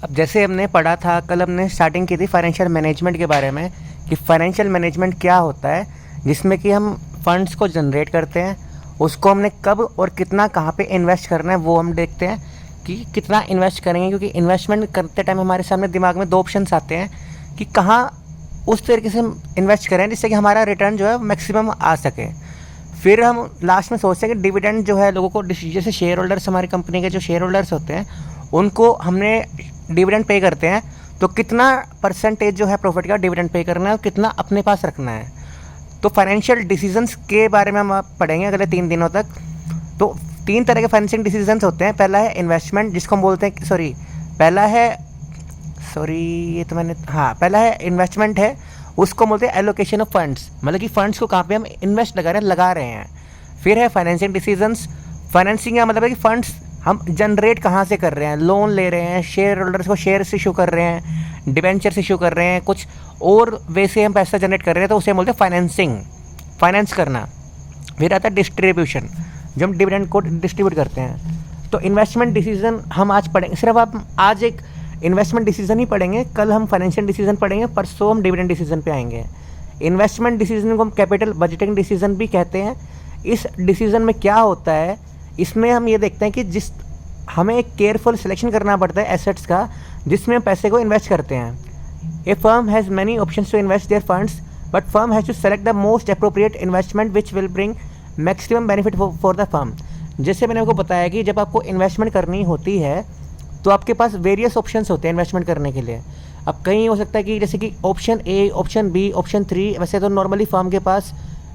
अब जैसे हमने पढ़ा था, कल हमने स्टार्टिंग की थी फाइनेंशियल मैनेजमेंट के बारे में कि फाइनेंशियल मैनेजमेंट क्या होता है, जिसमें कि हम फंड्स को जनरेट करते हैं, उसको हमने कब और कितना कहाँ पे इन्वेस्ट करना है वो हम देखते हैं कि कितना इन्वेस्ट करेंगे। क्योंकि इन्वेस्टमेंट करते टाइम हमारे सामने दिमाग में दो ऑप्शंस आते हैं कि कहाँ उस तरीके से हम इन्वेस्ट करें जिससे कि हमारा रिटर्न जो है मैक्सिमम आ सके। फिर हम लास्ट में सोचते हैं कि डिविडेंड जो है लोगों को, जैसे शेयर होल्डर्स, हमारी कंपनी के जो शेयर होल्डर्स होते हैं उनको हमने डिविडेंड पे करते हैं, तो कितना परसेंटेज जो है प्रॉफिट का डिविडेंड पे करना है और कितना अपने पास रखना है। तो फाइनेंशियल डिसीजंस के बारे में हम पढ़ेंगे अगले 3 दिनों तक। तो 3 तरह के फाइनेंशियल डिसीजंस होते हैं। पहला है इन्वेस्टमेंट, जिसको हम बोलते हैं पहला है इन्वेस्टमेंट है, उसको बोलते हैं एलोकेशन ऑफ फंड्स, मतलब कि फंड्स को कहाँ पे हम इन्वेस्ट लगा रहे हैं। फिर है फाइनेंशियल डिसीजंस। फाइनेंसिंग का मतलब है कि फंड्स हम जनरेट कहाँ से कर रहे हैं, लोन ले रहे हैं, शेयर होल्डर्स को शेयर्स इशू कर रहे हैं, डिबेंचर्स इशू कर रहे हैं, कुछ और वैसे हम पैसा जनरेट कर रहे हैं, तो उसे बोलते हैं फाइनेंसिंग, फाइनेंस करना। फिर आता है डिस्ट्रीब्यूशन, जब हम डिविडेंड को डिस्ट्रीब्यूट करते हैं। तो इन्वेस्टमेंट डिसीजन हम आज पढ़ेंगे, सिर्फ आप आज एक इन्वेस्टमेंट डिसीजन ही पढ़ेंगे, कल हम फाइनेंशियल डिसीजन पढ़ेंगे, परसों हम डिविडेंड डिसीजन पे आएंगे। इन्वेस्टमेंट डिसीजन को हम कैपिटल बजटिंग डिसीजन भी कहते हैं। इस डिसीजन में क्या होता है, इसमें हम ये देखते हैं कि हमें एक केयरफुल सिलेक्शन करना पड़ता है एसेट्स का, जिसमें हम पैसे को इन्वेस्ट करते हैं। A firm has many options to invest their funds, but firm has to select the most appropriate investment which will bring maximum benefit for the firm. जैसे मैंने आपको बताया कि जब आपको इन्वेस्टमेंट करनी होती है तो आपके पास वेरियस ऑप्शंस होते हैं इन्वेस्टमेंट करने के लिए। अब कहीं हो सकता है कि जैसे कि option A, option B, option 3, वैसे तो नॉर्मली फर्म के पास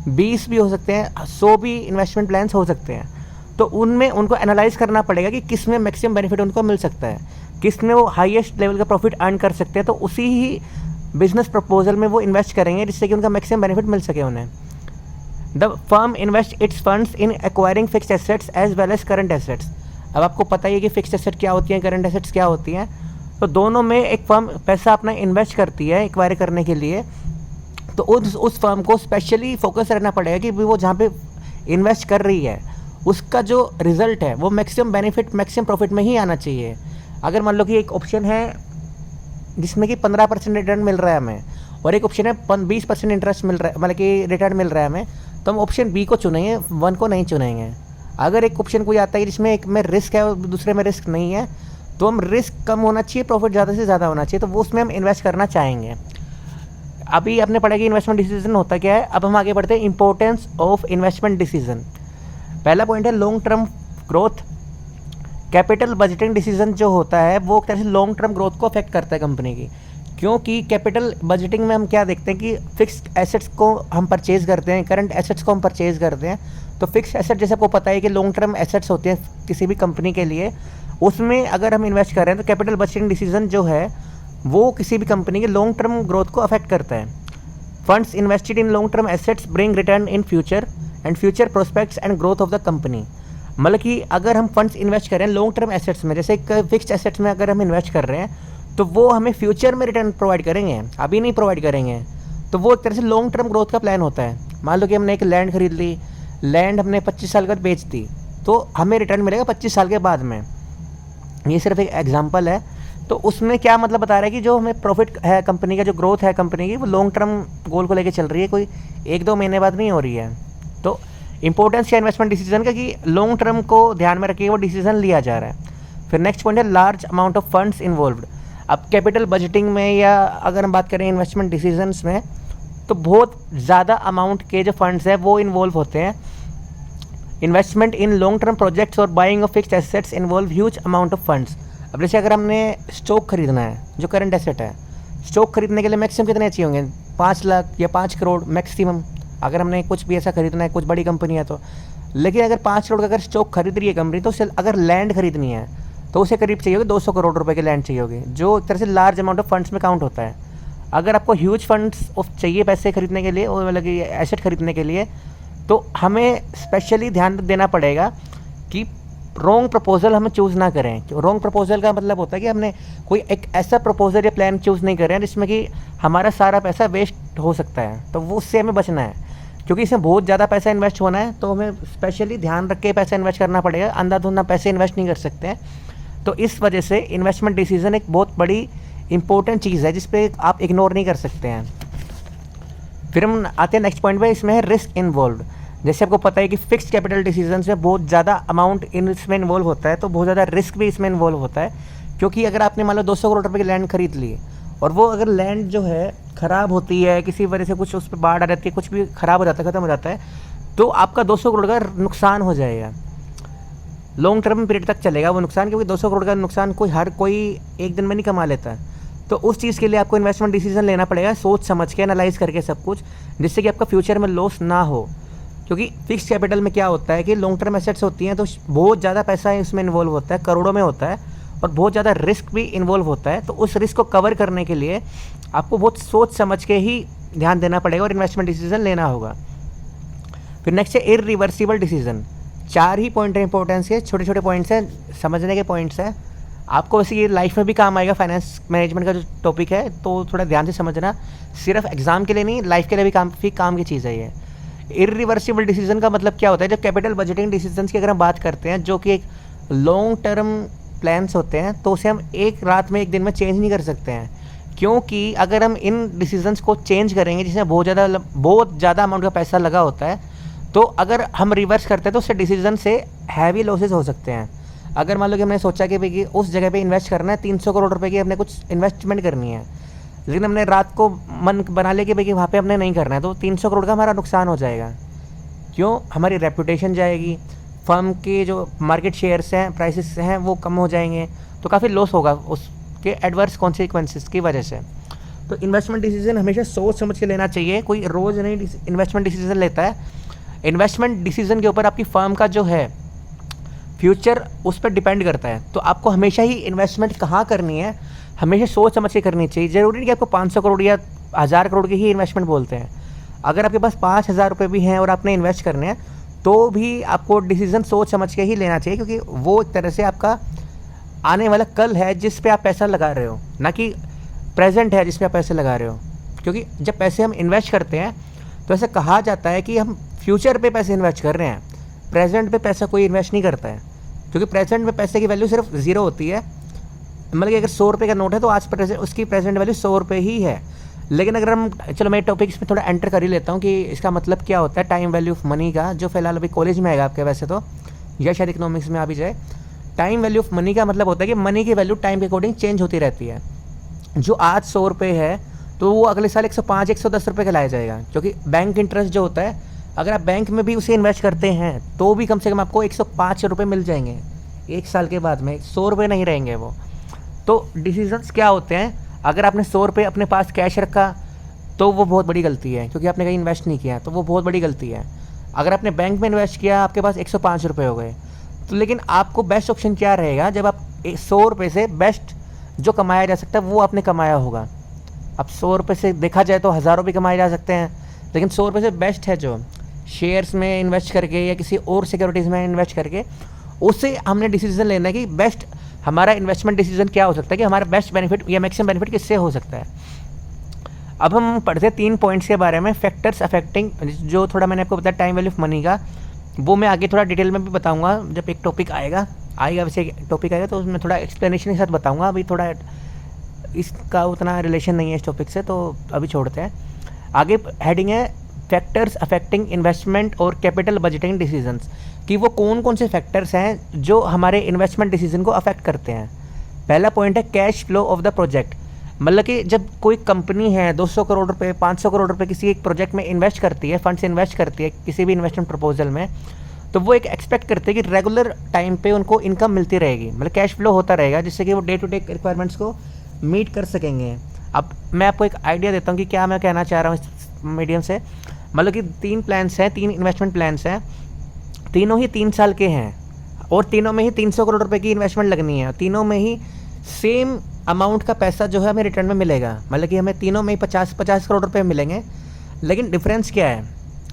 20 भी हो सकते हैं, 100 भी इन्वेस्टमेंट प्लान्स हो सकते हैं। तो उनमें उनको एनालाइज करना पड़ेगा कि किस में मैक्सिमम बेनिफिट उनको मिल सकता है, किस में वो हाईएस्ट लेवल का प्रॉफिट अर्न कर सकते हैं, तो उसी ही बिजनेस प्रपोजल में वो इन्वेस्ट करेंगे जिससे कि उनका मैक्सिमम बेनिफिट मिल सके उन्हें। The firm invest its funds in acquiring fixed assets as well as current assets. अब आपको पता ही है कि फिक्स्ड एसेट क्या होती हैं, करंट एसेट्स क्या होती हैं। तो दोनों में एक फर्म पैसा अपना इन्वेस्ट करती है एक्वायर करने के लिए, तो उस फर्म को स्पेशली फोकस रहना पड़ेगा कि वो जहाँ पे इन्वेस्ट कर रही है उसका जो रिजल्ट है वो मैक्सिमम बेनिफिट, मैक्सिमम प्रॉफिट में ही आना चाहिए। अगर मान लो कि एक ऑप्शन है जिसमें कि 15% रिटर्न मिल रहा है हमें, और एक ऑप्शन है 20% इंटरेस्ट मिल रहा है, मतलब कि रिटर्न मिल रहा है हमें, तो हम ऑप्शन बी को चुनेंगे, 1 को नहीं चुनेंगे। अगर एक ऑप्शन कोई आता है जिसमें एक में रिस्क है और दूसरे में रिस्क नहीं है, तो हम रिस्क कम होना चाहिए, प्रॉफिट ज़्यादा से ज़्यादा होना चाहिए, तो वो उसमें हम इन्वेस्ट करना चाहेंगे। अभी आपने पढ़ा कि इन्वेस्टमेंट डिसीजन होता क्या है। अब हम आगे बढ़ते हैं इंपॉर्टेंस ऑफ इन्वेस्टमेंट डिसीजन। पहला पॉइंट है long term growth. Capital budgeting decision जो होता है वो एक तरह से लॉन्ग टर्म ग्रोथ को अफेक्ट करता है कंपनी की, क्योंकि कैपिटल बजटिंग में हम क्या देखते हैं कि फिक्स्ड एसेट्स को हम परचेज करते हैं, करंट एसेट्स को हम परचेज करते हैं। तो फिक्स्ड एसेट जैसे आपको पता है कि लॉन्ग टर्म एसेट्स होते हैं किसी भी कंपनी के लिए, उसमें अगर हम इन्वेस्ट कर रहे हैं तो कैपिटल बजटिंग डिसीजन जो है वो किसी भी कंपनी के लॉन्ग टर्म ग्रोथ को अफेक्ट करता है। Funds invested in long term assets bring return in future and future prospects and growth of the company. मतलब कि अगर हम फंड्स इन्वेस्ट करें लॉन्ग टर्म एसेट्स में, जैसे एक फिक्स्ड एसेट्स में अगर हम इन्वेस्ट कर रहे हैं तो वो हमें फ्यूचर में रिटर्न प्रोवाइड करेंगे, अभी नहीं प्रोवाइड करेंगे। तो वो एक तरह से लॉन्ग टर्म ग्रोथ का प्लान होता है। मान लो कि हमने एक लैंड खरीद ली, लैंड हमने 25 साल बाद बेच दी, तो हमें रिटर्न मिलेगा 25 साल के बाद में। ये सिर्फ एक एग्जांपल है। तो उसमें क्या मतलब बता रहा है कि जो हमें प्रॉफिट है कंपनी का, जो ग्रोथ है कंपनी की, वो लॉन्ग टर्म गोल को लेकर चल रही है, कोई 1-2 महीने बाद नहीं हो रही है। तो इंपॉर्टेंस है इन्वेस्टमेंट डिसीजन का कि लॉन्ग टर्म को ध्यान में रखिए वो डिसीजन लिया जा रहा है। फिर नेक्स्ट पॉइंट है large amount of funds involved. अब कैपिटल बजटिंग में या अगर हम बात करें इन्वेस्टमेंट डिसीजंस में, तो बहुत ज़्यादा अमाउंट के जो फंड्स हैं वो इन्वॉल्व होते हैं। Investment in long term projects और buying of fixed assets involve huge amount of funds. अब जैसे अगर हमने स्टॉक खरीदना है, जो करंट एसेट है, स्टॉक खरीदने के लिए मैक्सिमम कितने चाहिए होंगे, 5 लाख या 5 करोड़ मैक्सिमम, अगर हमने कुछ भी ऐसा खरीदना है, कुछ बड़ी कंपनी है तो। लेकिन अगर 5 करोड़ का अगर स्टॉक खरीद रही है कंपनी, तो उसे अगर लैंड खरीदनी है तो उसे करीब चाहिए होगी 200 करोड़ रुपए की लैंड चाहिए होगी, जो एक तरह से लार्ज अमाउंट ऑफ फंड्स में काउंट होता है। अगर आपको ह्यूज फंड्स चाहिए पैसे खरीदने के लिए, और मतलब कि एसेट खरीदने के लिए, तो हमें स्पेशली ध्यान देना पड़ेगा कि रॉन्ग प्रपोजल हमें चूज़ ना करें। रॉन्ग प्रपोजल का मतलब होता है कि हमने कोई एक ऐसा प्रपोजल या प्लान चूज़ नहीं कर रहे हैं जिसमें कि हमारा सारा पैसा वेस्ट हो सकता है, तो वो उससे हमें बचना है। क्योंकि इसमें बहुत ज़्यादा पैसा इन्वेस्ट होना है, तो हमें स्पेशली ध्यान रख के पैसा इन्वेस्ट करना पड़ेगा, अंधाधुंधा पैसे इन्वेस्ट नहीं कर सकते हैं। तो इस वजह से इन्वेस्टमेंट डिसीजन एक बहुत बड़ी इंपॉर्टेंट चीज़ है जिस पे आप इग्नोर नहीं कर सकते हैं। फिर हम आते हैं नेक्स्ट पॉइंट पे, इसमें है रिस्क इन्वॉल्व। जैसे आपको पता है कि फिक्स्ड कैपिटल डिसीजंस में बहुत ज़्यादा अमाउंट इसमें इन्वॉल्व होता है, तो बहुत ज़्यादा रिस्क भी इसमें इन्वॉल्व होता है। क्योंकि अगर आपने मान लो 200 करोड़ रुपए की लैंड खरीद ली और वो अगर लैंड जो है ख़राब होती है, किसी वजह से कुछ उस पर बाढ़ आ जाती है, कुछ भी ख़राब हो जाता है, ख़त्म हो जाता है, तो आपका 200 करोड़ का नुकसान हो जाएगा। लॉन्ग टर्म पीरियड तक चलेगा वो नुकसान, क्योंकि 200 करोड़ का नुकसान हर कोई एक दिन में नहीं कमा लेता है। तो उस चीज़ के लिए आपको इन्वेस्टमेंट डिसीजन लेना पड़ेगा, सोच समझ के एनालाइज करके सब कुछ, जिससे कि आपका फ्यूचर में लॉस ना हो। क्योंकि फिक्स कैपिटल में क्या होता है कि लॉन्ग टर्म एसेट्स होती हैं, तो बहुत ज़्यादा पैसा इसमें इन्वॉल्व होता है, करोड़ों में होता है, और बहुत ज़्यादा रिस्क भी इन्वॉल्व होता है। तो उस रिस्क को कवर करने के लिए आपको बहुत सोच समझ के ही ध्यान देना पड़ेगा और इन्वेस्टमेंट डिसीजन लेना होगा। फिर नेक्स्ट है इररिवर्सिबल डिसीजन। 4 ही पॉइंट है इंपॉर्टेंस के, छोटे छोटे पॉइंट्स हैं, समझने के पॉइंट्स हैं। आपको वैसे ये लाइफ में भी काम आएगा, फाइनेंस मैनेजमेंट का जो टॉपिक है, तो थोड़ा ध्यान से समझना, सिर्फ एग्जाम के लिए नहीं, लाइफ के लिए भी काम की चीज़ है ये। इररिवर्सिबल डिसीजन का मतलब क्या होता है? जब कैपिटल बजटिंग डिसीजंस की अगर हम बात करते हैं, जो कि एक लॉन्ग टर्म प्लान्स होते हैं, तो उसे हम एक रात में, एक दिन में चेंज नहीं कर सकते हैं। क्योंकि अगर हम इन डिसीजंस को चेंज करेंगे, जिसमें बहुत ज़्यादा अमाउंट का पैसा लगा होता है, तो अगर हम रिवर्स करते हैं तो उससे डिसीजन से हैवी लॉसेज हो सकते हैं। अगर मान लो कि हमने सोचा कि भाई उस जगह पे इन्वेस्ट करना है, 300 करोड़ रुपए की हमने कुछ इन्वेस्टमेंट करनी है, लेकिन हमने रात को मन बना लिया कि भाई वहाँ पे हमने नहीं करना है, तो 300 करोड़ का हमारा नुकसान हो जाएगा। क्यों? हमारी रेपुटेशन जाएगी, फर्म के जो मार्केट शेयर्स हैं, प्राइसेस हैं, वो कम हो जाएंगे, तो काफ़ी लॉस होगा उसके एडवर्स कॉन्सिक्वेंसेस की वजह से। तो इन्वेस्टमेंट डिसीजन हमेशा सोच समझ के लेना चाहिए, कोई रोज़ नहीं इन्वेस्टमेंट डिसीजन लेता है। इन्वेस्टमेंट डिसीजन के ऊपर आपकी फर्म का जो है फ्यूचर उस पर डिपेंड करता है। तो आपको हमेशा ही इन्वेस्टमेंट कहाँ करनी है, हमेशा सोच समझ के करनी चाहिए। ज़रूरी नहीं कि आपको 500 करोड़ या 1000 करोड़ की ही इन्वेस्टमेंट बोलते हैं। अगर आपके पास 5000 रुपये भी हैं और आपने इन्वेस्ट करने हैं, तो भी आपको डिसीजन सोच समझ के ही लेना चाहिए, क्योंकि वो एक तरह से आपका आने वाला कल है जिस पे आप पैसा लगा रहे हो, ना कि प्रेजेंट है जिस पे आप पैसे लगा रहे हो। क्योंकि जब पैसे हम इन्वेस्ट करते हैं तो ऐसा कहा जाता है कि हम फ्यूचर पे पैसे इन्वेस्ट कर रहे हैं, प्रेजेंट पे पैसा कोई इन्वेस्ट नहीं करता है। क्योंकि प्रेजेंट में पैसे की वैल्यू सिर्फ 0 होती है। मतलब कि अगर 100 रुपये का नोट है तो आज उसकी प्रेजेंट वैल्यू 100 रुपये ही है। लेकिन अगर हम, चलो मैं टॉपिक इसमें थोड़ा एंटर कर ही लेता हूँ कि इसका मतलब क्या होता है टाइम वैल्यू ऑफ मनी का, जो फिलहाल अभी कॉलेज में आएगा आपके वैसे तो, या शायद इकोनॉमिक्स में आ भी जाए। टाइम वैल्यू ऑफ मनी का मतलब होता है कि मनी की वैल्यू टाइम के अकॉर्डिंग चेंज होती रहती है। जो आज 100 रुपये है तो वो अगले साल 105 110 रुपये का लाया जाएगा। क्योंकि बैंक इंटरेस्ट जो होता है, अगर आप बैंक में भी उसे इन्वेस्ट करते हैं तो भी कम से कम आपको 105 रुपये मिल जाएंगे एक साल के बाद में, 100 रुपये नहीं रहेंगे वो। तो डिसीजंस क्या होते हैं? अगर आपने 100 रुपये अपने पास कैश रखा तो वो बहुत बड़ी गलती है, क्योंकि आपने कहीं इन्वेस्ट नहीं किया, तो वो बहुत बड़ी गलती है। अगर आपने बैंक में इन्वेस्ट किया, आपके पास 105 रुपये हो गए, तो लेकिन आपको बेस्ट ऑप्शन क्या रहेगा? जब आप 100 रुपये से बेस्ट जो कमाया जा सकता है वो आपने कमाया होगा। अब 100 रुपये से देखा जाए तो हज़ारों भी कमाए जा सकते हैं, लेकिन 100 रुपये से बेस्ट है जो शेयर्स में इन्वेस्ट करके या किसी और सिक्योरिटीज़ में इन्वेस्ट करके, उससे हमने डिसीजन लेना है कि बेस्ट हमारा इन्वेस्टमेंट डिसीजन क्या हो सकता है, कि हमारा बेस्ट बेनिफिट या मैक्सिमम बेनिफिट किससे हो सकता है। अब हम पढ़ते हैं 3 पॉइंट्स के बारे में, फैक्टर्स अफेक्टिंग, जो थोड़ा मैंने आपको बताया टाइम वैल्यू ऑफ मनी का, वो मैं आगे थोड़ा डिटेल में भी बताऊंगा जब एक टॉपिक आएगा वैसे एक टॉपिक आएगा तो उसमें थोड़ा एक्सप्लेनेशन के साथ बताऊंगा। अभी थोड़ा इसका उतना रिलेशन नहीं है इस टॉपिक से, तो अभी छोड़ते हैं। आगे हेडिंग है फैक्टर्स अफेक्टिंग इन्वेस्टमेंट और कैपिटल बजटिंग डिसीजंस, कि वो कौन कौन से फैक्टर्स हैं जो हमारे इन्वेस्टमेंट डिसीजन को अफेक्ट करते हैं। पहला पॉइंट है cash flow of the project. मतलब कि जब कोई कंपनी है 200 करोड़ रुपए 500 करोड़ रुपए किसी एक प्रोजेक्ट में इन्वेस्ट करती है, फंड्स इन्वेस्ट करती है किसी भी इन्वेस्टमेंट प्रपोजल में, तो वो एक एक्सपेक्ट करते हैं कि रेगुलर टाइम पे उनको इनकम मिलती रहेगी, मतलब कैश फ्लो होता रहेगा, जिससे कि वो डे टू डे रिक्वायरमेंट्स को मीट कर सकेंगे। अब मैं आपको एक आइडिया देता हूँ कि क्या मैं कहना चाह रहा हूँ इस मीडियम से। मतलब कि 3 प्लान्स हैं, 3 इन्वेस्टमेंट प्लान्स हैं, तीनों ही 3 साल के हैं, और तीनों में ही 300 करोड़ रुपए की इन्वेस्टमेंट लगनी है, तीनों में ही सेम अमाउंट का पैसा जो है हमें रिटर्न में मिलेगा। मतलब कि हमें तीनों में ही 50 करोड़ रुपए मिलेंगे, लेकिन डिफरेंस क्या है?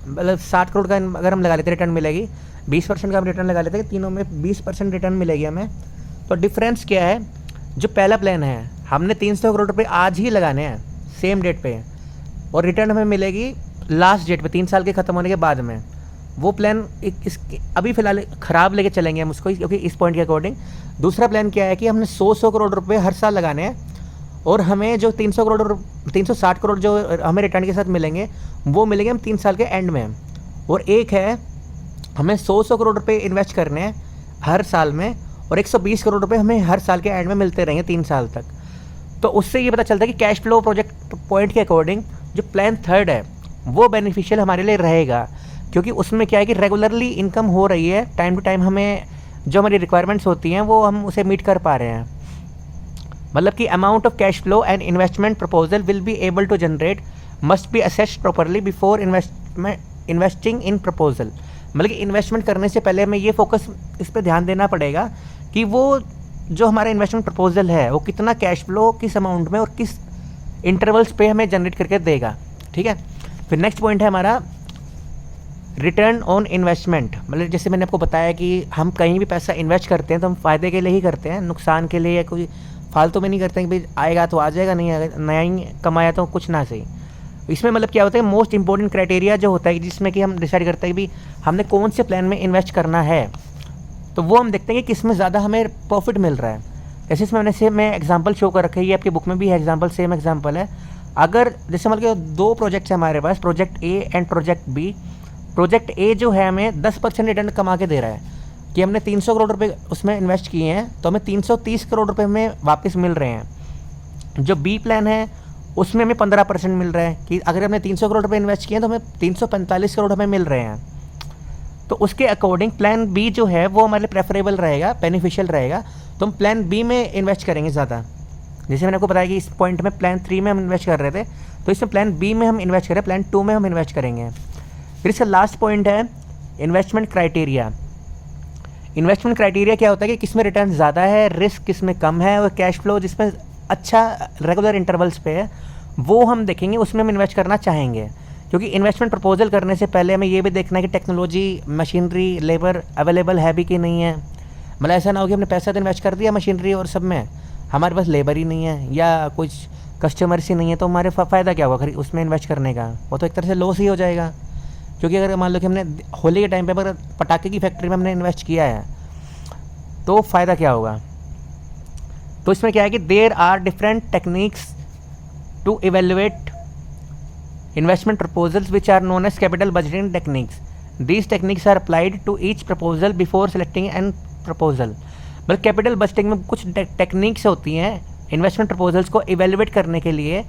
मतलब 60 करोड़ का अगर हम लगा लेते रिटर्न मिलेगी, 20% का हम रिटर्न लगा लेते हैं, तीनों में 20% रिटर्न मिलेगी हमें। तो डिफरेंस क्या है? जो पहला प्लान है, हमने 300 करोड़ रुपए आज ही लगाने हैं सेम डेट पे, और रिटर्न हमें मिलेगी लास्ट डेट पे 3 साल के ख़त्म होने के बाद में। वो प्लान इसके अभी फ़िलहाल ख़राब लेके चलेंगे हम उसको, क्योंकि इस पॉइंट के अकॉर्डिंग दूसरा प्लान क्या है कि हमने 100 करोड़ रुपए हर साल लगाने हैं और हमें जो 360 करोड़ जो हमें रिटर्न के साथ मिलेंगे वो मिलेंगे हम 3 साल के एंड में। और एक है हमें 100 करोड़ रुपए इन्वेस्ट करने हैं हर साल में और 120 करोड़ रुपए हमें हर साल के एंड में मिलते रहेंगे 3 साल तक। तो उससे ये पता चलता है कि कैश फ्लो प्रोजेक्ट पॉइंट के अकॉर्डिंग जो प्लान थर्ड है वो बेनिफिशियल हमारे लिए रहेगा, क्योंकि उसमें क्या है कि रेगुलरली इनकम हो रही है, टाइम टू टाइम हमें जो हमारी रिक्वायरमेंट्स होती हैं वो हम उसे मीट कर पा रहे हैं। मतलब कि amount of cash flow and investment proposal will be able to generate must be assessed properly before investing in proposal. मतलब कि इन्वेस्टमेंट करने से पहले हमें ये फोकस इस पर ध्यान देना पड़ेगा कि वो जो हमारा इन्वेस्टमेंट प्रपोजल है वो कितना कैश फ्लो किस अमाउंट में और किस इंटरवल्स पे हमें जनरेट करके देगा। ठीक है, फिर नेक्स्ट पॉइंट है हमारा रिटर्न ऑन इन्वेस्टमेंट। मतलब जैसे मैंने आपको बताया कि हम कहीं भी पैसा इन्वेस्ट करते हैं तो हम फ़ायदे के लिए ही करते हैं, नुकसान के लिए या कोई फालतू में नहीं करते हैं कि भाई आएगा तो आ जाएगा, नहीं आएगा नया ही कमाया तो कुछ ना सही। इसमें मतलब क्या होता है, मोस्ट इंपॉर्टेंट क्राइटेरिया जो होता है जिसमें कि हम डिसाइड करते हैं कि भाई हमने कौन से प्लान में इन्वेस्ट करना है, तो वो हम देखते हैं कि किस में ज़्यादा हमें प्रॉफिट मिल रहा है। जैसे इसमें मैं एग्जांपल शो कर रखा है, ये आपकी बुक में भी है एग्जांपल, सेम एग्जांपल है। अगर जैसे मतलब कि 2 प्रोजेक्ट्स हैं हमारे पास, project A and project B. Project A जो है हमें 10% रिटर्न कमा के दे रहा है कि हमने 300 करोड़ रुपए उसमें इन्वेस्ट किए हैं तो हमें 330 करोड़ रुपए हमें वापस मिल रहे हैं। जो बी प्लान है उसमें हमें 15% मिल रहा है कि अगर हमने 300 करोड़ रुपए इन्वेस्ट किए हैं तो हमें 345 करोड़ हमें मिल रहे हैं। तो उसके अकॉर्डिंग प्लान बी जो है वो हमारे लिए प्रेफरेबल रहेगा, बेनिफिशियल रहेगा, तो हम प्लान बी में इन्वेस्ट करेंगे ज़्यादा। जैसे मैंने आपको बताया कि इस पॉइंट में प्लान 3 में हम इन्वेस्ट कर रहे थे, तो इसमें प्लान बी में हम इन्वेस्ट करें, प्लान 2 में हम इन्वेस्ट करेंगे। फिर इसका लास्ट पॉइंट है इन्वेस्टमेंट क्राइटेरिया। इन्वेस्टमेंट क्राइटेरिया क्या होता है कि किस में रिटर्न ज़्यादा है, रिस्क किस में कम है और कैश फ्लो जिसमें अच्छा रेगुलर इंटरवल्स पे है वो हम देखेंगे, उसमें हम इन्वेस्ट करना चाहेंगे। क्योंकि इन्वेस्टमेंट प्रपोजल करने से पहले हमें ये भी देखना है कि टेक्नोलॉजी, मशीनरी, लेबर अवेलेबल है भी कि नहीं है। मतलब ऐसा ना हो कि हमने पैसा तो इन्वेस्ट कर दिया मशीनरी और सब में, हमारे पास लेबर ही नहीं है या कुछ कस्टमर्स ही नहीं है, तो हमारे फ़ायदा क्या होगा उसमें इन्वेस्ट करने का? वो तो एक तरह से लॉस ही हो जाएगा। क्योंकि अगर मान लो कि हमने होली के टाइम पे अगर पटाखे की फैक्ट्री में हमने इन्वेस्ट किया है तो फ़ायदा क्या होगा? तो इसमें क्या है कि there are different techniques to evaluate investment proposals which are known as capital budgeting techniques. These techniques are applied to each proposal before selecting an proposal. मतलब कैपिटल बजटिंग में कुछ टेक्निक्स होती हैं इन्वेस्टमेंट प्रपोजल्स को evaluate करने के लिए,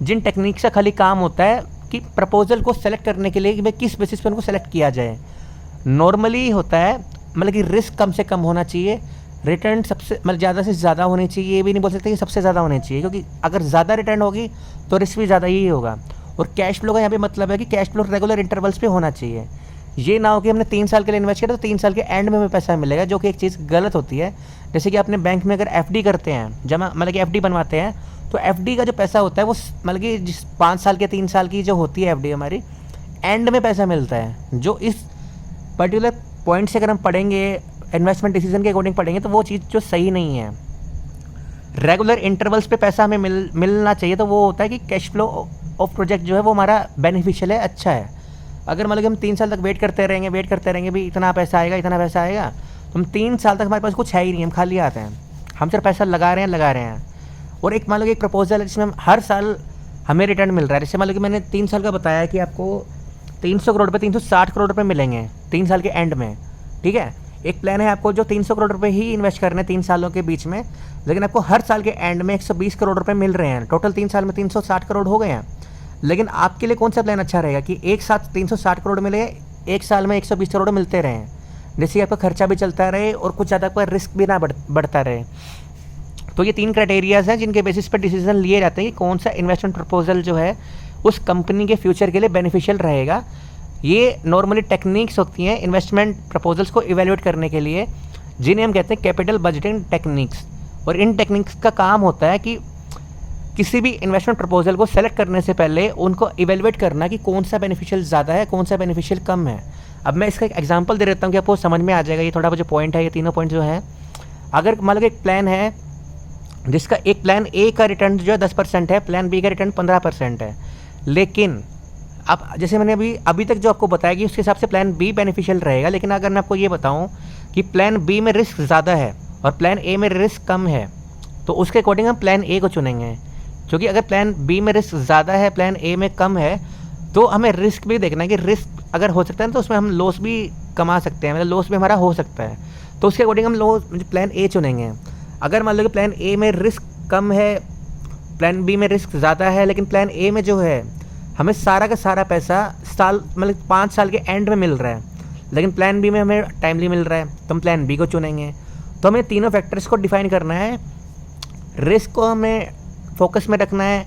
जिन techniques का खाली काम होता है कि प्रपोजल को सेलेक्ट करने के लिए कि भाई किस बेसिस पे उनको सेलेक्ट किया जाए। नॉर्मली होता है मतलब कि रिस्क कम से कम होना चाहिए, रिटर्न सबसे मतलब ज़्यादा से ज़्यादा होनी चाहिए। ये भी नहीं बोल सकते कि सबसे ज़्यादा होनी चाहिए, क्योंकि अगर ज़्यादा रिटर्न होगी तो रिस्क भी ज़्यादा ही होगा। और कैश फ्लो का यहाँ पे मतलब है कि कैश फ्लो रेगुलर इंटरवल्स पे होना चाहिए। ये ना हो कि हमने 3 साल के लिए इन्वेस्ट किया तो 3 साल के एंड में हमें पैसा मिलेगा, जो कि एक चीज़ गलत होती है। जैसे कि अपने बैंक में अगर एफडी करते हैं, जमा मतलब कि एफडी बनवाते हैं, तो एफडी का जो पैसा होता है वो मतलब कि जिस 5 साल के 3 साल की जो होती है एफडी हमारी, एंड में पैसा मिलता है। जो इस पर्टिकुलर पॉइंट से अगर हम पढ़ेंगे, इन्वेस्टमेंट डिसीजन के अकॉर्डिंग पढ़ेंगे, तो वो चीज़ जो सही नहीं है। रेगुलर इंटरवल्स पे पैसा हमें मिलना चाहिए, तो वो होता है कि कैश फ्लो ऑफ प्रोजेक्ट जो है वो हमारा बेनिफिशियल है, अच्छा है। अगर मतलब हम 3 साल तक वेट करते रहेंगे भी इतना पैसा आएगा तो हम 3 साल तक हमारे पास कुछ है ही नहीं, हम खाली आते हैं, हम सिर्फ पैसा लगा रहे हैं। और एक मान लो एक प्रपोजल है जिसमें हम हर साल हमें रिटर्न मिल रहा है। जैसे मान लो कि मैंने 3 साल का बताया कि आपको 300 करोड़ रुपये 360 करोड़ रुपये मिलेंगे 3 साल के एंड में, ठीक है। एक प्लान है आपको जो 300 करोड़ रुपये ही इन्वेस्ट करने 3 सालों के बीच में, लेकिन आपको हर साल के एंड में 120 करोड़ रुपये मिल रहे हैं। टोटल 3 साल में 360 करोड़ हो गए हैं। लेकिन आपके लिए कौन सा प्लान अच्छा रहेगा कि एक साथ 360 करोड़ मिले, एक साल में 120 करोड़ मिलते रहें, जिससे आपका खर्चा भी चलता रहे और कुछ ज़्यादा आपका रिस्क भी ना बढ़ता रहे। तो ये 3 क्राइटेरियाज़ हैं जिनके बेसिस पर डिसीजन लिए जाते हैं कि कौन सा इन्वेस्टमेंट प्रपोजल जो है उस कंपनी के फ्यूचर के लिए बेनिफिशियल रहेगा। ये नॉर्मली टेक्निक्स होती हैं इन्वेस्टमेंट प्रपोजल्स को इवेल्युएट करने के लिए, जिन्हें हम कहते हैं कैपिटल बजटिंग टेक्निक्स। और इन टेक्निक्स का काम होता है कि किसी भी इन्वेस्टमेंट प्रपोजल को सेलेक्ट करने से पहले उनको इवेल्युएट करना कि कौन सा बेनिफिशियल ज़्यादा है, कौन सा बेनिफिशियल कम है। अब मैं इसका एक एग्जांपल दे देता हूँ कि आपको समझ में आ जाएगा। ये थोड़ा जो पॉइंट है, ये तीनों पॉइंट जो है, अगर मान लो एक प्लान है जिसका एक प्लान ए का रिटर्न जो है 10% है, प्लान बी का रिटर्न 15% है, लेकिन अब जैसे मैंने अभी तक जो आपको बताया कि उसके हिसाब से प्लान बी बेनिफिशियल रहेगा। लेकिन अगर मैं आपको ये बताऊँ कि प्लान बी में रिस्क ज़्यादा है और प्लान ए में रिस्क कम है, तो उसके अकॉर्डिंग हम प्लान ए को चुनेंगे। क्योंकि अगर प्लान बी में रिस्क ज़्यादा है, प्लान ए में कम है, तो हमें रिस्क भी देखना है कि रिस्क अगर हो सकता है तो उसमें हम लॉस भी कमा सकते हैं, मतलब लॉस भी हमारा हो सकता है, तो उसके अकॉर्डिंग हम प्लान ए चुनेंगे। अगर मान लो कि प्लान ए में रिस्क कम है, प्लान बी में रिस्क ज़्यादा है, लेकिन प्लान ए में जो है हमें सारा का सारा पैसा साल मतलब 5 साल के एंड में मिल रहा है, लेकिन प्लान बी में हमें टाइमली मिल रहा है, तो हम प्लान बी को चुनेंगे। तो हमें तीनों फैक्टर्स को डिफाइन करना है, रिस्क को हमें फोकस में रखना है,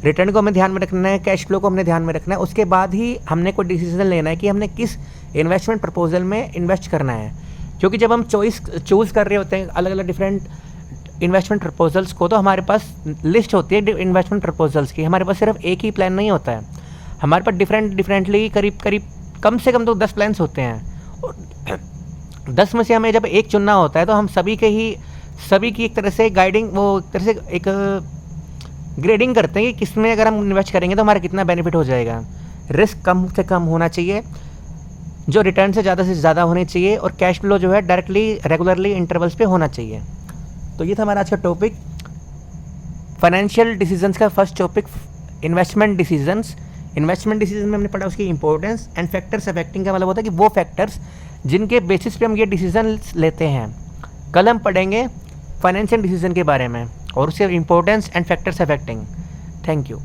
रिटर्न को हमें ध्यान में रखना है, कैश फ्लो को हमने ध्यान में रखना है। उसके बाद ही हमने कोई डिसीजन लेना है कि हमने किस इन्वेस्टमेंट प्रपोजल में इन्वेस्ट करना है। क्योंकि जब हम चूज़ कर रहे होते हैं अलग अलग डिफरेंट इन्वेस्टमेंट प्रपोजल्स को, तो हमारे पास लिस्ट होती है इन्वेस्टमेंट प्रपोजल्स की। हमारे पास सिर्फ एक ही प्लान नहीं होता है, हमारे पास डिफरेंटली करीब कम से कम तो 10 प्लान्स होते हैं। और 10 में से हमें जब एक चुनना होता है, तो हम सभी की एक तरह से गाइडिंग, वो एक तरह से एक ग्रेडिंग करते हैं कि किस में अगर हम इन्वेस्ट करेंगे तो हमारा कितना बेनिफिट हो जाएगा। रिस्क कम से कम होना चाहिए, जो रिटर्न से ज़्यादा होनी चाहिए, और कैश फ्लो जो है डायरेक्टली रेगुलरली इंटरवल्स पे होना चाहिए। तो ये था हमारा आज का टॉपिक, फाइनेंशियल डिसीजंस का first topic, investment decisions. Investment decision में हमने पढ़ा उसकी इंपॉर्टेंस एंड फैक्टर्स अफेक्टिंग, का मतलब होता है कि वो फैक्टर्स जिनके बेसिस पे हम ये डिसीजन लेते हैं। कल हम पढ़ेंगे फाइनेंशियल डिसीजन के बारे में और उसके importance and factors affecting. Thank you.